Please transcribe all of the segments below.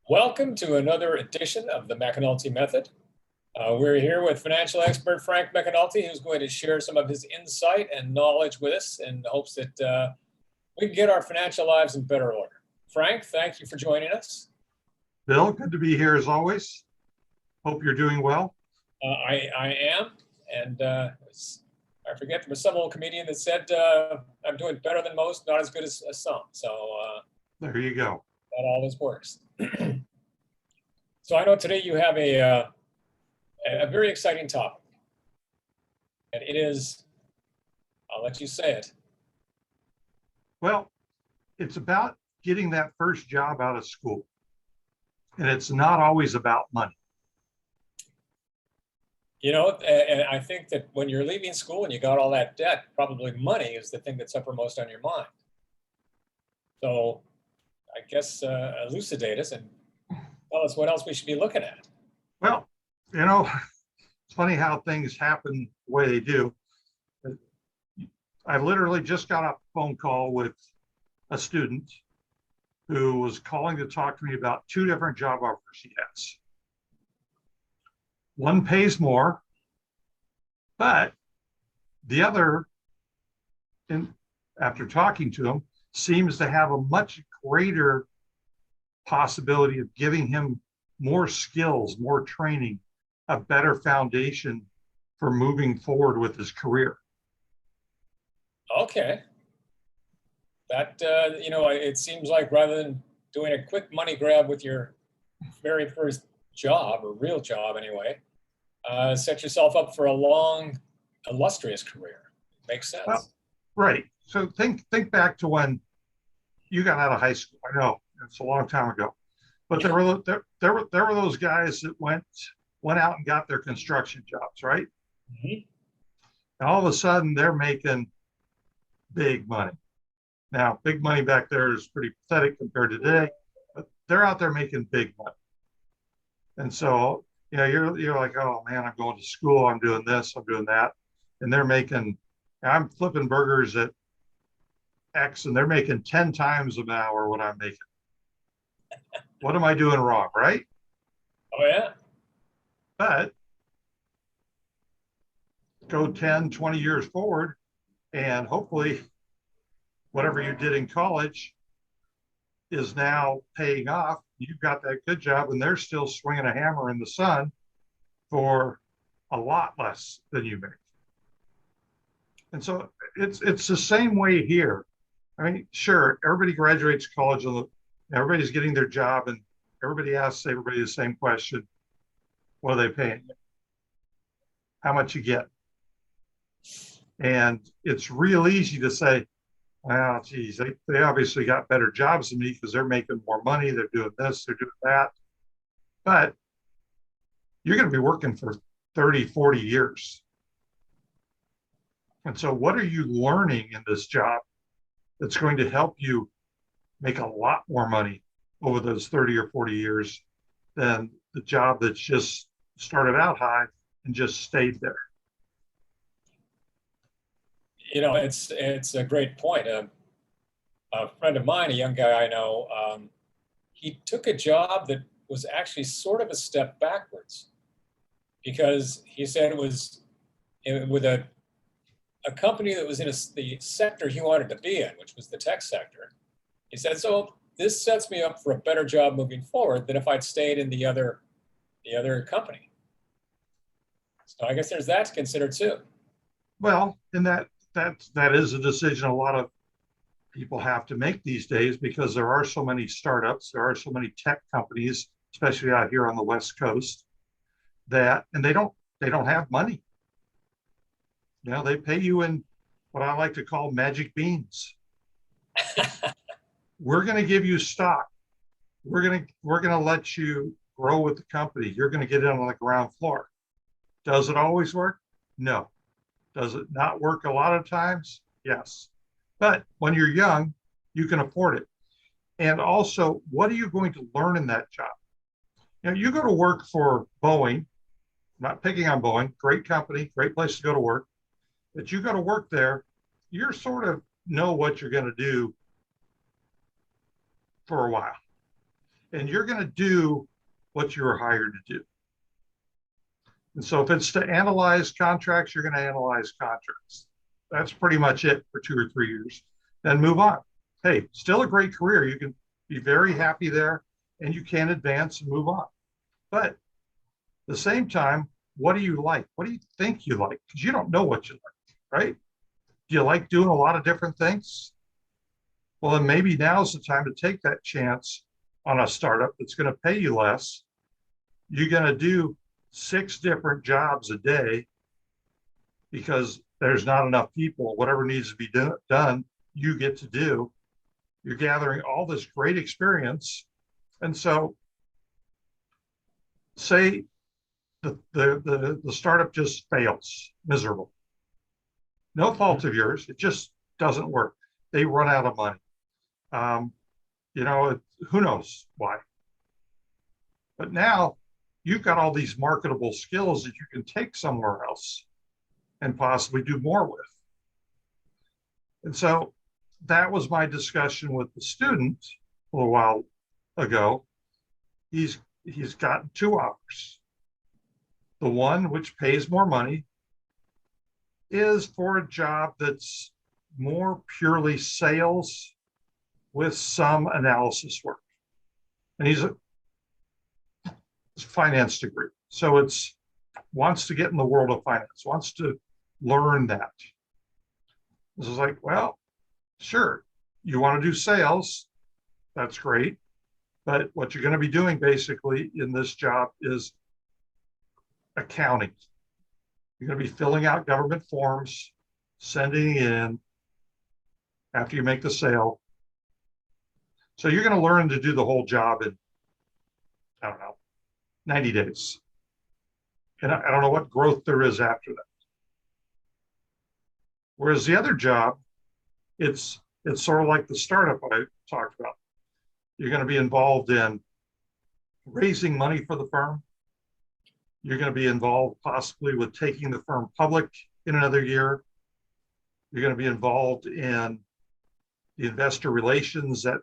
Welcome to another edition of the McAnulty Method. We're here with financial expert Frank McAnulty, who's going to share some of his insight and knowledge with us in hopes that we can get our financial lives in better order. Frank, thank you for joining us. Bill, good to be here as always. Hope you're doing well. I am, and I forget, there was some old comedian that said, I'm doing better than most, not as good as some. So there you go. That always works. So I know today you have a very exciting topic, and it is, I'll let you say it. Well, it's about getting that first job out of school. And it's not always about money. You know, and I think that when you're leaving school and you got all that debt, probably money is the thing that's uppermost on your mind. So I guess elucidate us and tell us what else we should be looking at. Well, it's funny how things happen the way they do. I literally just got a phone call with a student who was calling to talk to me about two different job offers he has. One pays more, but the other, after talking to him, seems to have a much greater possibility of giving him more skills, more training, a better foundation for moving forward with his career. Okay. That, it seems like rather than doing a quick money grab with your very first job, or real job anyway, set yourself up for a long, illustrious career. Makes sense. Well, right. So think back to when you got out of high school. I know it's a long time ago, but there were those guys that went out and got their construction jobs, right? Mm-hmm. And all of a sudden they're making big money. Now, big money back there is pretty pathetic compared to today, but they're out there making big money. And so, you're like, oh man, I'm going to school, I'm doing this, I'm doing that. And I'm flipping burgers at X and they're making 10 times an hour what I'm making. What am I doing wrong, right? Oh yeah. But go 10, 20 years forward, and hopefully whatever you did in college is now paying off. You've got that good job and they're still swinging a hammer in the sun for a lot less than you make. And so it's the same way here. I mean, sure, everybody graduates college, everybody's getting their job, and everybody asks everybody the same question: what are they paying you? How much you get? And it's real easy to say, well, geez, they obviously got better jobs than me because they're making more money, they're doing this, they're doing that. But you're going to be working for 30, 40 years. And so what are you learning in this job that's going to help you make a lot more money over those 30 or 40 years than the job that's just started out high and just stayed there? It's a great point. A friend of mine, a young guy I know, he took a job that was actually sort of a step backwards, because he said it was with a company that was in the sector he wanted to be in, which was the tech sector. He said, so this sets me up for a better job moving forward than if I'd stayed in the other company. So I guess there's that to consider too. Well, and that is a decision a lot of people have to make these days, because there are so many startups, there are so many tech companies, especially out here on the West Coast, and they don't have money. They pay you in what I like to call magic beans. We're going to give you stock. We're going to let you grow with the company. You're going to get in on the ground floor. Does it always work? No. Does it not work a lot of times? Yes. But when you're young, you can afford it. And also, what are you going to learn in that job? You go to work for Boeing, not picking on Boeing, great company, great place to go to work. But you go to work there, you're sort of know what you're going to do for a while. and you're going to do what you were hired to do. And so if it's to analyze contracts, you're going to analyze contracts. That's pretty much it for 2 or 3 years. Then move on. Hey, still a great career. You can be very happy there and you can advance and move on. But at the same time, what do you like? What do you think you like? Because you don't know what you like, right? Do you like doing a lot of different things? Well, then maybe now's the time to take that chance on a startup that's going to pay you less. You're going to do 6 different jobs a day because there's not enough people. Whatever needs to be done, you get to do. You're gathering all this great experience. And so say the startup just fails, miserable. No fault of yours. It just doesn't work. They run out of money. Who knows why? But now you've got all these marketable skills that you can take somewhere else and possibly do more with. And so that was my discussion with the student a little while ago. He's gotten 2 offers. The one, which pays more money, is for a job that's more purely sales with some analysis work. And he's a finance degree. So it's wants to get in the world of finance, wants to learn that. This is like, well, sure, you want to do sales, that's great. But what you're going to be doing basically in this job is accounting. You're going to be filling out government forms, sending in after you make the sale. So you're going to learn to do the whole job in, I don't know, 90 days. And I don't know what growth there is after that. Whereas the other job, it's sort of like the startup I talked about. You're going to be involved in raising money for the firm. You're going to be involved possibly with taking the firm public in another year. You're going to be involved in the investor relations that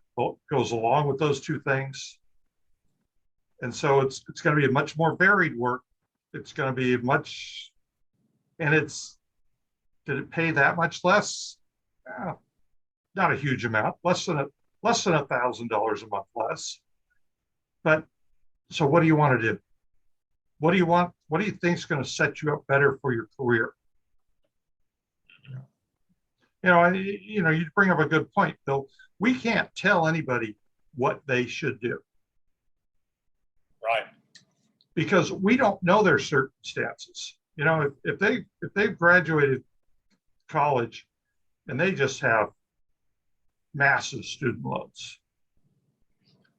goes along with those 2 things. And so it's going to be a much more varied work. It's going to be much, and did it pay that much less? Not a huge amount, less than $1,000 a month less. But so what do you want to do? What do you want? What do you think is going to set you up better for your career? You bring up a good point, Bill. We can't tell anybody what they should do. Right. Because we don't know their circumstances. If they've graduated college and they just have massive student loans,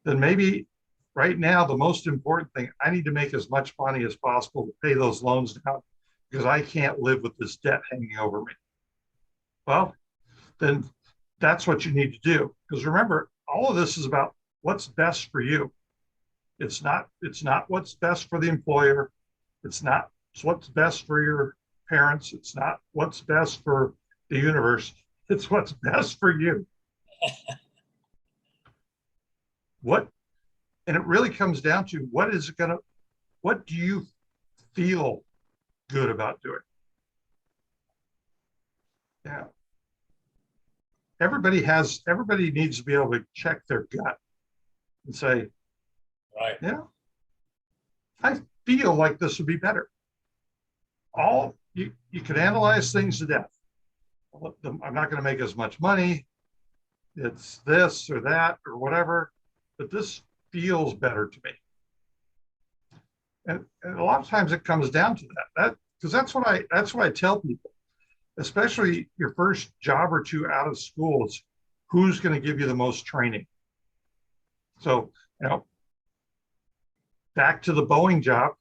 then maybe right now the most important thing, I need to make as much money as possible to pay those loans down because I can't live with this debt hanging over me. Well, then that's what you need to do. Because remember, all of this is about what's best for you. It's not what's best for the employer. It's not what's best for your parents. It's not what's best for the universe. It's what's best for you. And it really comes down to what do you feel good about doing? Yeah. Everybody needs to be able to check their gut and say, right, yeah, I feel like this would be better. You can analyze things to death. I'm not going to make as much money. It's this or that or whatever, but this feels better to me. And a lot of times it comes down to that. Because that's what I tell people, especially your first job or 2 out of school, is who's going to give you the most training. So, back to the Boeing job.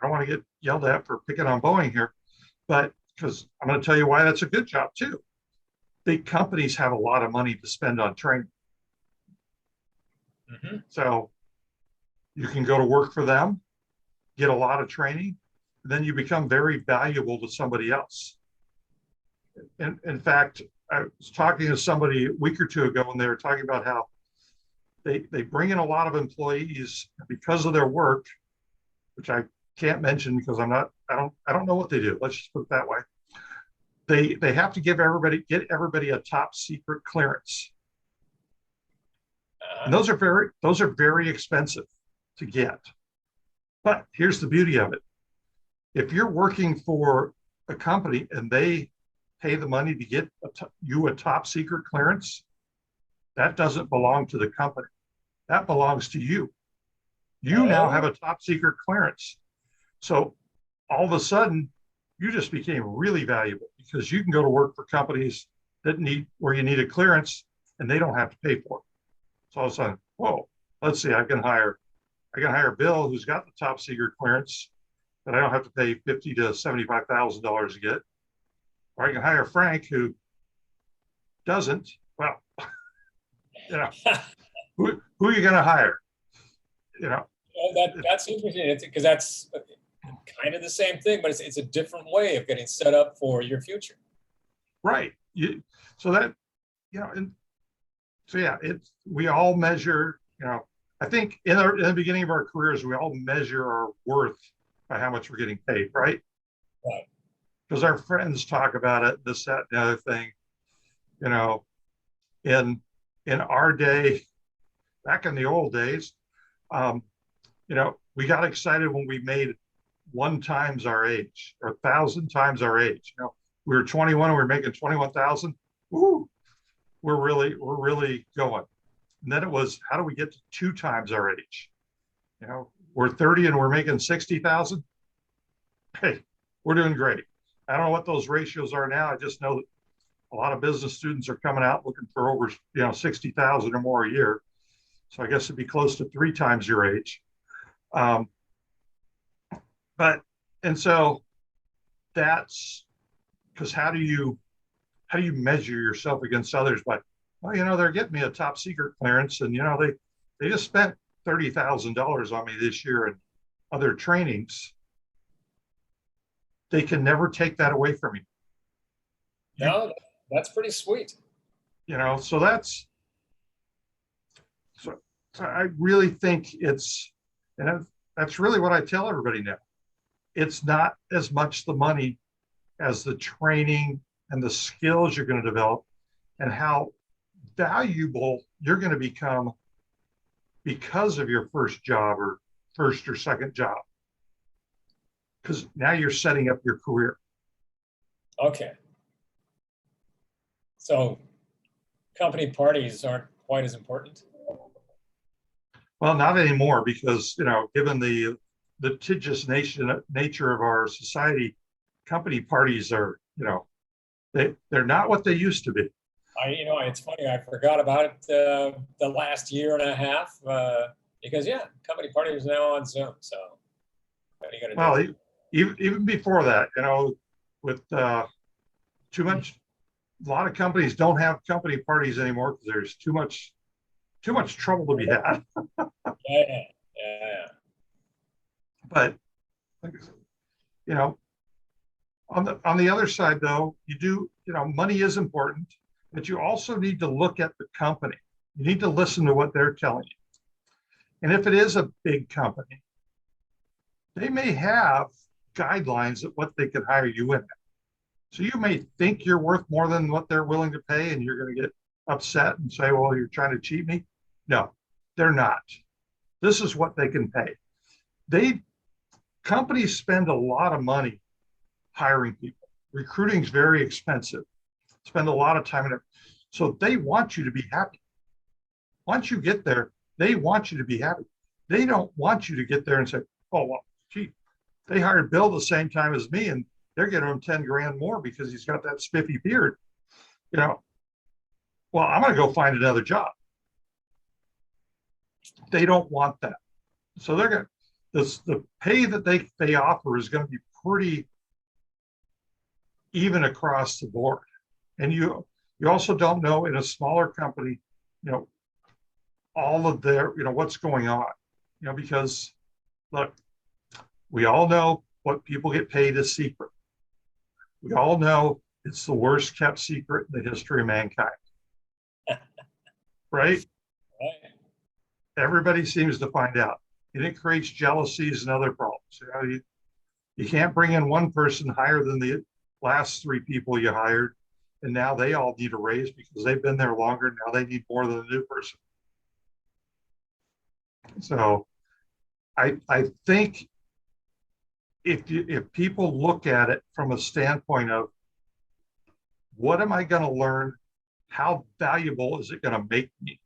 I don't want to get yelled at for picking on Boeing here, but because I'm going to tell you why that's a good job too. Big companies have a lot of money to spend on training. Mm-hmm. So you can go to work for them, get a lot of training, and then you become very valuable to somebody else. In fact, I was talking to somebody a week or 2 ago, and they were talking about how they bring in a lot of employees because of their work, which I can't mention because I don't know what they do. Let's just put it that way. They have to get everybody a top secret clearance. And those are very expensive to get. But here's the beauty of it. If you're working for a company and they pay the money to get you a top secret clearance, that doesn't belong to the company. That belongs to you. You now have a top secret clearance. So all of a sudden, you just became really valuable because you can go to work for companies where you need a clearance and they don't have to pay for it. So all of a sudden, whoa, let's see, I can hire Bill, who's got the top secret clearance that I don't have to pay $50,000 to $75,000 to get. Or I can hire Frank, who doesn't. Well, you know, who are you going to hire? You know, that's interesting because that's kind of the same thing, but it's a different way of getting set up for your future. Right. So that, and so yeah, we all measure, I think in the beginning of our careers, we all measure our worth by how much we're getting paid, right? Right. Because our friends talk about it, this, that, and the other thing. In our day, back in the old days, we got excited when we made 1 times our age or 1,000 times our age. We were 21 and we were making 21,000. Woo! We're really going. And then it was, how do we get to 2 times our age? We're 30 and we're making 60,000. Hey, we're doing great. I don't know what those ratios are now. I just know that a lot of business students are coming out looking for over 60,000 or more a year. So I guess it'd be close to 3 times your age. And so that's because how do you measure yourself against others? But they're getting me a top secret clearance, and they just spent $30,000 on me this year in other trainings. They can never take that away from you. No, that's pretty sweet. So I really think that's really what I tell everybody now. It's not as much the money as the training and the skills you're going to develop and how valuable you're going to become because of your first job or first or second job. Because now you're setting up your career. Okay. So company parties aren't quite as important? Well, not anymore because, given the litigious nature of our society, company parties are, they're not what they used to be. It's funny, I forgot about it the last year and a half because, company parties are now on Zoom. So what are you going to do? Even before that, with too much, a lot of companies don't have company parties anymore because there's too much trouble to be had. Yeah. But on the other side, though, money is important, but you also need to look at the company. You need to listen to what they're telling you. And if it is a big company, they may have guidelines of what they could hire you in. So you may think you're worth more than what they're willing to pay, and you're going to get upset and say, well, you're trying to cheat me. No, they're not. This is what they can pay. Companies spend a lot of money hiring people. Recruiting is very expensive. Spend a lot of time in it. So they want you to be happy. Once you get there, they want you to be happy. They don't want you to get there and say, oh, well, gee, they hired Bill the same time as me and they're getting him 10 grand more because he's got that spiffy beard. Well, I'm going to go find another job. They don't want that. So they're going to, the pay that they offer is going to be pretty even across the board. And you also don't know in a smaller company, all of their, what's going on, because look, we all know what people get paid is secret. We all know it's the worst kept secret in the history of mankind. Right? Right. Everybody seems to find out. And it creates jealousies and other problems. You can't bring in one person higher than the last three people you hired. And now they all need a raise because they've been there longer. Now they need more than a new person. So I think if people look at it from a standpoint of what am I going to learn? How valuable is it going to make me?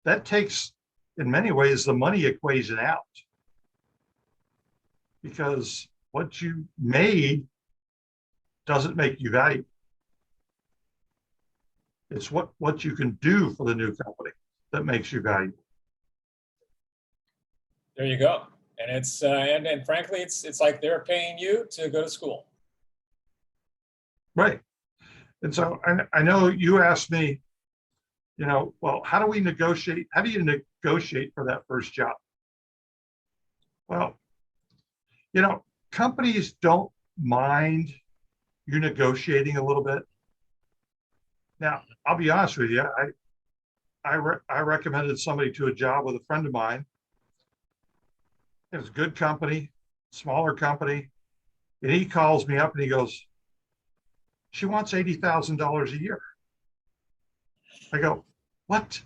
That takes, in many ways, the money equation out. Because what you made doesn't make you valuable. It's what you can do for the new company that makes you valuable. There you go. And it's and frankly, it's like they're paying you to go to school. Right. And so I know you asked me, well, how do we negotiate? How do you negotiate for that first job? Well, companies don't mind you negotiating a little bit. Now, I'll be honest with you. I recommended somebody to a job with a friend of mine. It was a good company, smaller company. And he calls me up and he goes, she wants $80,000 a year. I go, what?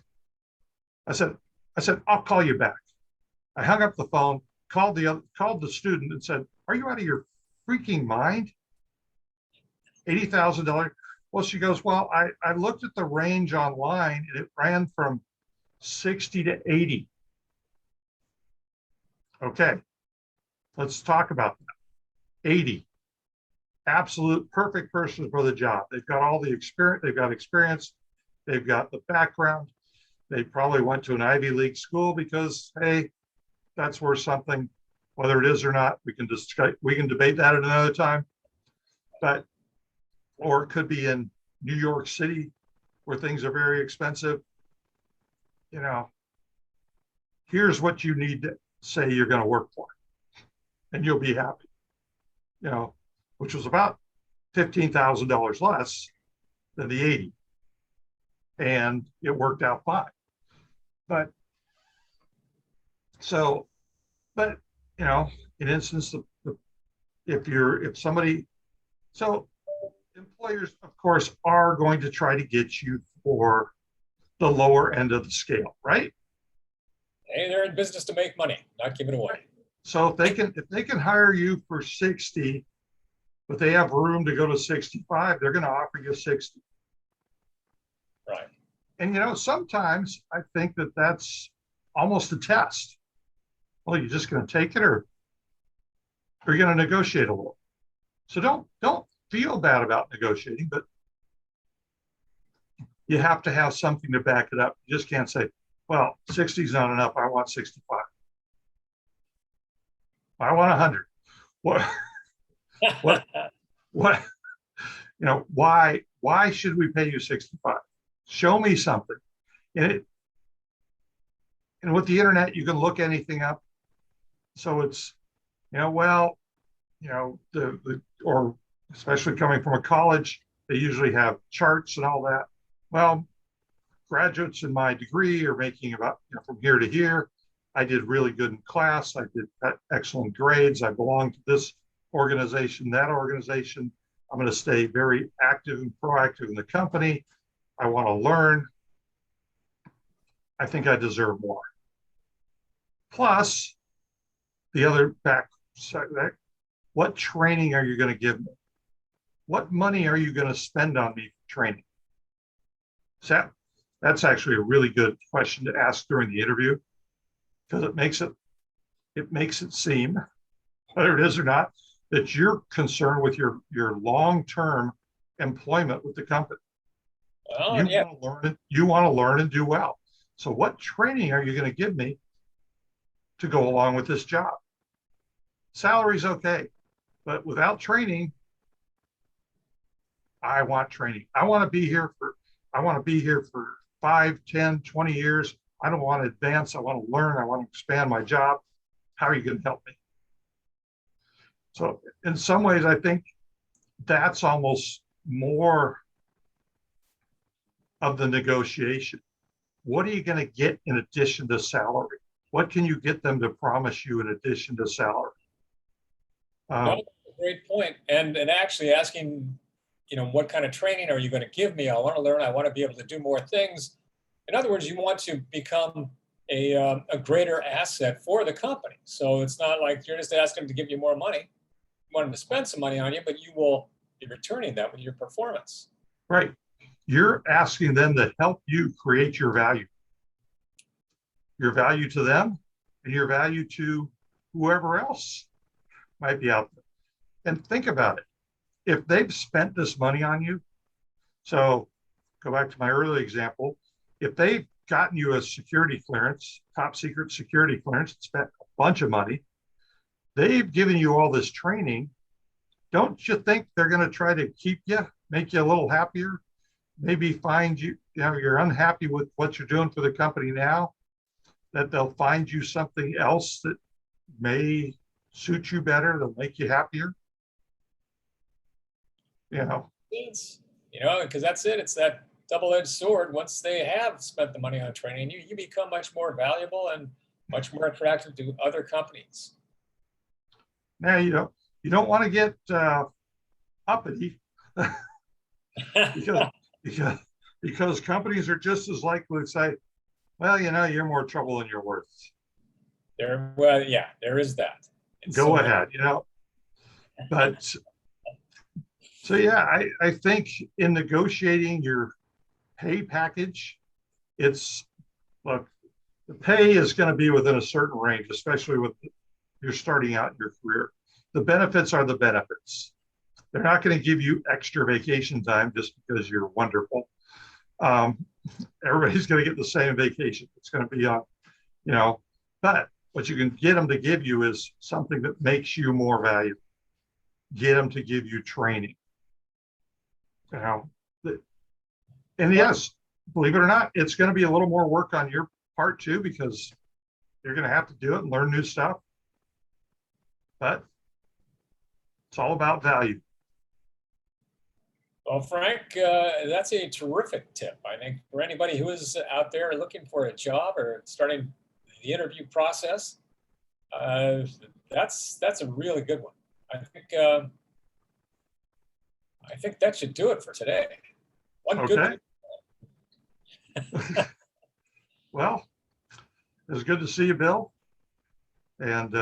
I said, I'll call you back. I hung up the phone, called the student and said, are you out of your freaking mind? $80,000. Well, she goes, well, I looked at the range online and it ran from 60 to 80. Okay, let's talk about that. 80, absolute perfect person for the job. They've got all the experience, they've got the background. They probably went to an Ivy League school because, hey, that's worth something, whether it is or not. We can debate that at another time. Or it could be in New York City where things are very expensive. Here's what you need to say you're going to work for, and you'll be happy. Which was about $15,000 less than the 80, and it worked out fine. But in instance, so employers, of course, are going to try to get you for the lower end of the scale, right? Hey, they're in business to make money, not give it away. So if they can hire you for 60, but they have room to go to 65, they're going to offer you 60. Right. And sometimes I think that that's almost a test. Well, you're just going to take it, or you're going to negotiate a little. So don't feel bad about negotiating, but you have to have something to back it up. You just can't say, well, 60 is not enough. I want 65. I want 100. What, why should we pay you 65? Show me something. And with the internet, you can look anything up. So it's, or especially coming from a college, they usually have charts and all that. Well, graduates in my degree are making about from here to here. I did really good in class. I did excellent grades. I belong to this organization, that organization. I'm going to stay very active and proactive in the company. I want to learn. I think I deserve more. Plus, the other what training are you going to give me? What money are you going to spend on me for training? So that's actually a really good question to ask during the interview, because it makes it seem, whether it is or not, that you're concerned with your long-term employment with the company. Oh, You want to learn and do well. So what training are you going to give me to go along with this job? Salary's okay, but without training, I want training. I want to be here for 5, 10, 20 years. I don't want to advance. I want to learn. I want to expand my job. How are you going to help me? So in some ways, I think that's almost more of the negotiation. what are you going to get in addition to salary? What can you get them to promise you in addition to salary? No, Um, great point. And actually asking, what kind of training are you going to give me? I want to learn. I want to be able to do more things. In other words, you want to become a greater asset for the company. So it's not like you're just asking them to give you more money. You want them to spend some money on you, but you will be returning that with your performance. right. You're asking them to help you create your value to them and your value to whoever else might be out there. And think about it. If they've spent this money on you, so go back to my early example, if they've gotten you a security clearance, top secret security clearance, spent a bunch of money, they've given you all this training, don't you think they're going to try to keep you, make you a little happier? Maybe find you're unhappy with what you're doing for the company now, that they'll find you something else that may suit you better, that'll make you happier. Because that's it. It's that double-edged sword. Once they have spent the money on training you, you become much more valuable and much more attractive to other companies. Now, you don't want to get uppity because companies are just as likely to say, well, you're more trouble than you're worth. There is that. Go ahead, But so I think in negotiating your pay package, look, the pay is going to be within a certain range, especially with you're starting out in your career. The benefits are the benefits. They're not going to give you extra vacation time just because you're wonderful. Everybody's going to get the same vacation. It's going to be on, but what you can get them to give you is something that makes you more valuable. Get them to give you training. And yes, believe it or not, it's going to be a little more work on your part too, because you're going to have to do it and learn new stuff. But it's all about value. Well, Frank, that's a terrific tip. I think for anybody who is out there looking for a job or starting the interview process, that's a really good one. I think that should do it for today. Okay. Well, it was good to see you, Bill. And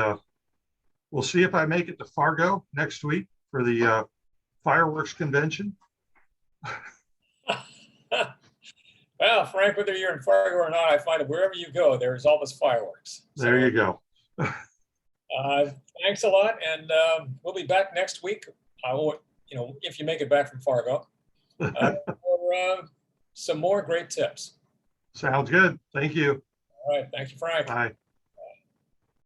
we'll see if I make it to Fargo next week for the fireworks convention. Well, Frank, whether you're in Fargo or not, I find that wherever you go, there's always fireworks. There you go. Thanks a lot, and we'll be back next week. I will, if you make it back from Fargo, for some more great tips. Sounds good. Thank you. All right, thank you, Frank. Bye.